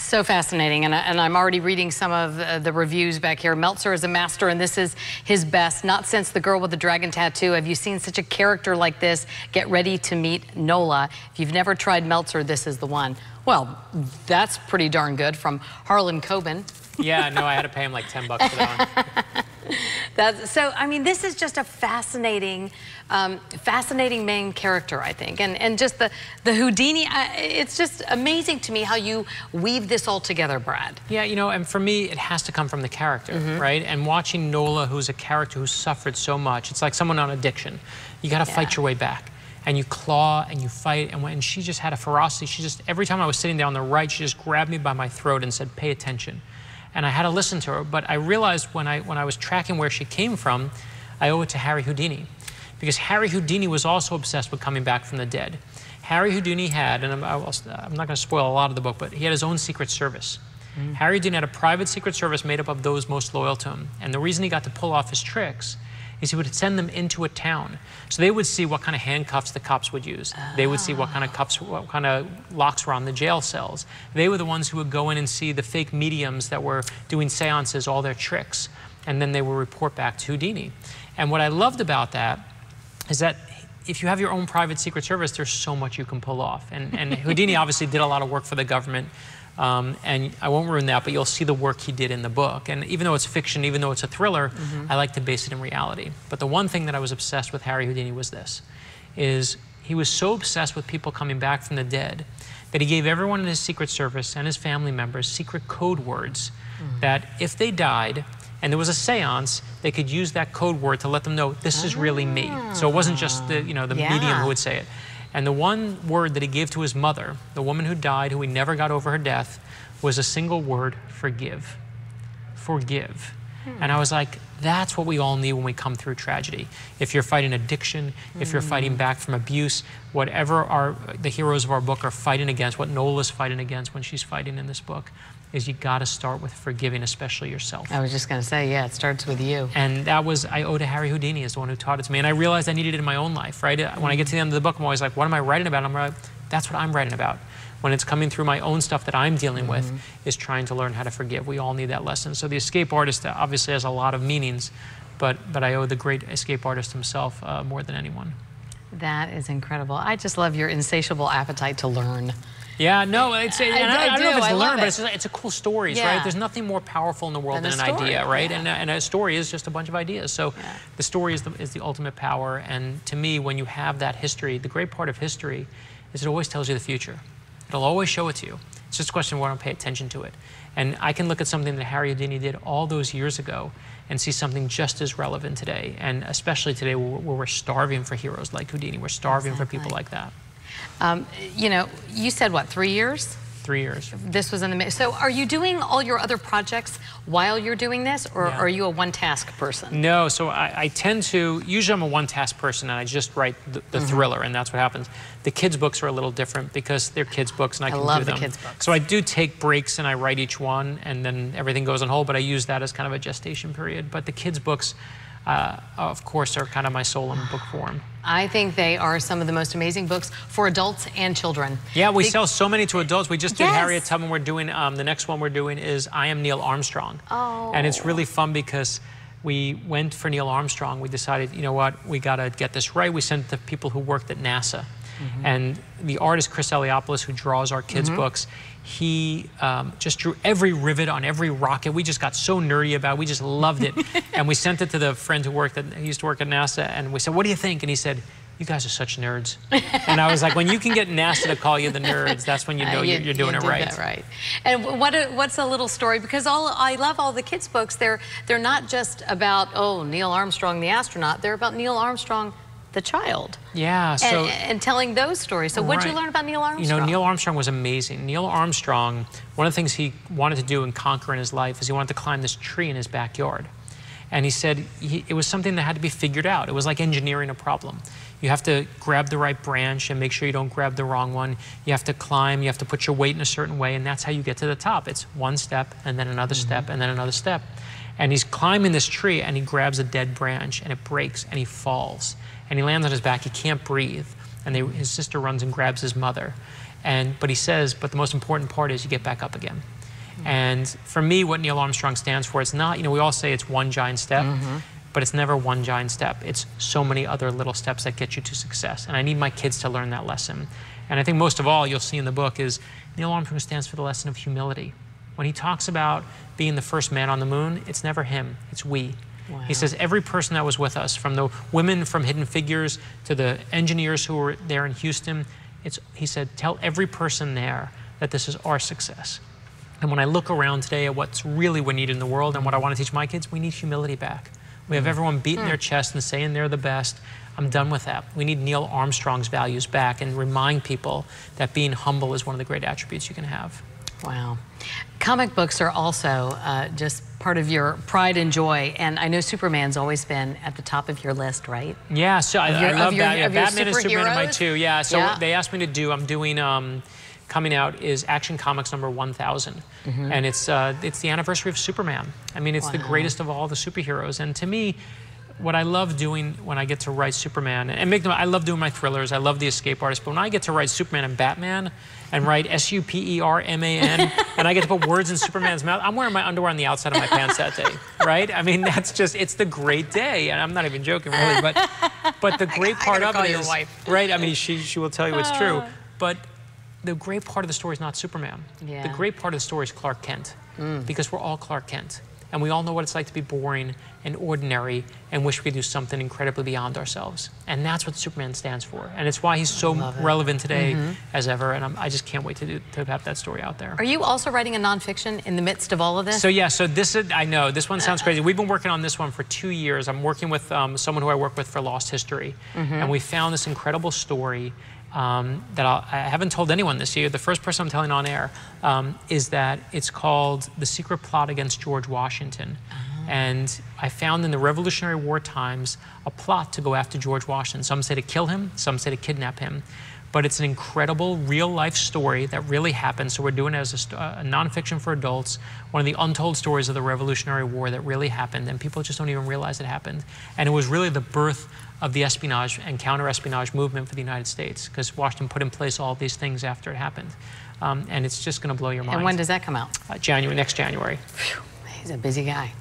So fascinating, and I'm already reading some of the reviews back here. Meltzer is a master, and this is his best. Not since The Girl with the Dragon Tattoo have you seen such a character like this. Get ready to meet Nola. If you've never tried Meltzer, this is the one. Well, that's pretty darn good from Harlan Coben. Yeah, no, I had to pay him like $10 for that one. So, I mean, this is just a fascinating, fascinating main character, I think. And just the Houdini, it's just amazing to me how you weave this all together, Brad. Yeah, you know, and for me, it has to come from the character, right? And watching Nola, who's a character who suffered so much, it's like someone on addiction. You got to fight your way back. And you claw and you fight. And when she just had a ferocity, she just, every time I was sitting there on the right, she just grabbed me by my throat and said, pay attention. And I had to listen to her, but I realized when I was tracking where she came from, I owe it to Harry Houdini. Because Harry Houdini was also obsessed with coming back from the dead. Harry Houdini had, and I'm not going to spoil a lot of the book, but he had his own secret service. Harry Houdini had a private secret service made up of those most loyal to him. And the reason he got to pull off his tricks is he would send them into a town. So they would see what kind of handcuffs the cops would use. They would see what kind of locks were on the jail cells. They were the ones who would go in and see the fake mediums that were doing seances, all their tricks. And then they would report back to Houdini. And what I loved about that is that if you have your own private secret service, there's so much you can pull off. And Houdini obviously did a lot of work for the government. And I won't ruin that, but you'll see the work he did in the book. And even though it's fiction, even though it's a thriller, I like to base it in reality. But the one thing that I was obsessed with Harry Houdini was this, is he was so obsessed with people coming back from the dead that he gave everyone in his secret service and his family members secret code words that if they died and there was a seance, they could use that code word to let them know this is really me. So it wasn't just the, the medium who would say it. And the one word that he gave to his mother, the woman who died, who he never got over her death, was a single word, forgive. Forgive. And I was like, that's what we all need when we come through tragedy. If you're fighting addiction, if you're fighting back from abuse, whatever the heroes of our book are fighting against, what Nola's fighting against when she's fighting in this book, is you got to start with forgiving, especially yourself. I was just going to say, yeah, it starts with you. And that was, I owe to Harry Houdini as the one who taught it to me. And I realized I needed it in my own life, right? When I get to the end of the book, I'm always like, what am I writing about? I'm like, that's what I'm writing about. When it's coming through my own stuff that I'm dealing with, is trying to learn how to forgive. We all need that lesson. So the escape artist obviously has a lot of meanings, but I owe the great escape artist himself more than anyone. That is incredible. I just love your insatiable appetite to learn. Yeah, no, I don't know if it's learned, but it's a cool stories, right? There's nothing more powerful in the world than an idea, right? And a story is just a bunch of ideas. So the story is the ultimate power. And to me, when you have that history, the great part of history is it always tells you the future. It'll always show it to you. It's just a question of whether to pay attention to it. And I can look at something that Harry Houdini did all those years ago and see something just as relevant today. And especially today where we're starving for heroes like Houdini. We're starving for people like that. You know, you said what, 3 years? 3 years. This was in the so are you doing all your other projects while you're doing this, or are you a one-task person? No, so I tend to, usually I'm a one-task person and I just write the thriller, and that's what happens. The kids' books are a little different because they're kids' books and I can do them. I love the kids' books. So I do take breaks and I write each one and then everything goes on hold, but I use that as kind of a gestation period. But the kids' books, of course, are kind of my soul in book form. I think they are some of the most amazing books for adults and children. Yeah, we sell so many to adults. We just did Harriet Tubman. We're doing, the next one we're doing is I Am Neil Armstrong. Oh. And it's really fun because we went for Neil Armstrong. We decided, you know what, we got to get this right. We sent it to people who worked at NASA. And the artist, Chris Eliopoulos, who draws our kids' books, he just drew every rivet on every rocket. We just got so nerdy about it. We just loved it. And we sent it to the friend who used to work at NASA, and we said, what do you think? And he said, you guys are such nerds. And I was like, when you can get NASA to call you the nerds, that's when you know you're doing it right. Right. And what's a little story? Because I love all the kids' books. They're not just about, oh, Neil Armstrong, the astronaut. They're about Neil Armstrong, the child. Yeah. So and telling those stories. So what did you learn about Neil Armstrong? You know, Neil Armstrong was amazing. Neil Armstrong, one of the things he wanted to do and conquer in his life is he wanted to climb this tree in his backyard. And he said it was something that had to be figured out. It was like engineering a problem. You have to grab the right branch and make sure you don't grab the wrong one. You have to climb, you have to put your weight in a certain way, and that's how you get to the top. It's one step and then another step and then another step. And he's climbing this tree and he grabs a dead branch and it breaks and he falls. And he lands on his back, he can't breathe. And his sister runs and grabs his mother. But he says, but the most important part is you get back up again. And for me, what Neil Armstrong stands for, it's not, we all say it's one giant step, but it's never one giant step. It's so many other little steps that get you to success. And I need my kids to learn that lesson. And I think most of all, you'll see in the book, is Neil Armstrong stands for the lesson of humility. When he talks about being the first man on the moon, it's never him, it's we. Wow. He says every person that was with us, from the women from Hidden Figures to the engineers who were there in Houston, he said, tell every person there that this is our success. And when I look around today at what's really we need in the world and what I want to teach my kids, we need humility back. We have everyone beating their chest and saying they're the best. I'm done with that. We need Neil Armstrong's values back and remind people that being humble is one of the great attributes you can have. Wow. Comic books are also just part of your pride and joy, and I know Superman's always been at the top of your list, right? Yeah, so I love that. Yeah, Batman and Superman are my two. Yeah, so yeah. They asked me to do, I'm doing, coming out is Action Comics number 1000. And it's the anniversary of Superman. I mean, it's the greatest of all the superheroes. And to me, what I love doing when I get to write Superman, and I love doing my thrillers, I love the escape artist, but when I get to write Superman and Batman, and write S-U-P-E-R-M-A-N, and I get to put words in Superman's mouth, I'm wearing my underwear on the outside of my pants that day, right? I mean, that's just, it's the great day, and I'm not even joking, really, but the great part of it is, right, I mean, she will tell you it's true, but the great part of the story is not Superman. Yeah. The great part of the story is Clark Kent, because we're all Clark Kent. And we all know what it's like to be boring and ordinary and wish we could do something incredibly beyond ourselves. And that's what Superman stands for. And it's why he's so relevant today as ever. And I just can't wait to have that story out there. Are you also writing a nonfiction in the midst of all of this? So yeah, so this is, I know, this one sounds crazy. We've been working on this one for 2 years. I'm working with someone who I work with for Lost History. And we found this incredible story that I haven't told anyone this year. The first person I'm telling on air is that it's called The Secret Plot Against George Washington. And I found in the Revolutionary War times a plot to go after George Washington. Some say to kill him, some say to kidnap him. But it's an incredible real-life story that really happened. So we're doing it as a nonfiction for adults, one of the untold stories of the Revolutionary War that really happened, and people just don't even realize it happened. And it was really the birth of the espionage and counter-espionage movement for the United States, because Washington put in place all these things after it happened. And it's just going to blow your mind. And when does that come out? Next January. Phew, he's a busy guy.